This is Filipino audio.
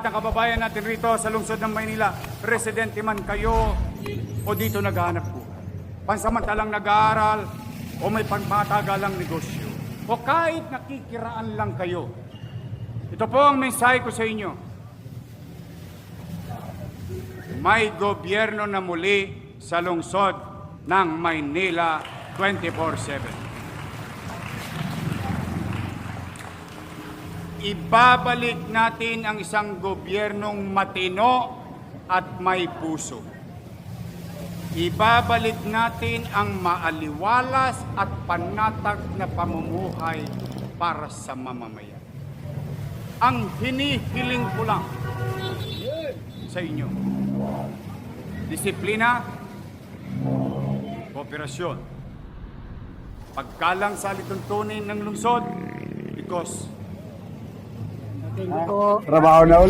Ang kababayan natin rito sa lungsod ng Maynila, residente man kayo o dito naghahanap buhay, pansamantalang nag-aaral o may pagmatagalang negosyo, o kahit nakikiraan lang kayo. Ito po ang mensahe ko sa inyo. May gobyerno na muli sa lungsod ng Maynila 24/7. Ibabalik natin ang isang gobyernong matino at may puso. Ibabalik natin ang maaliwalas at panatag na pamumuhay para sa mamamayan. Ang hinihiling ko lang sa inyo, disiplina, kooperasyon, paggalang sa alituntunin ng lungsod, because Trabaho na ulit.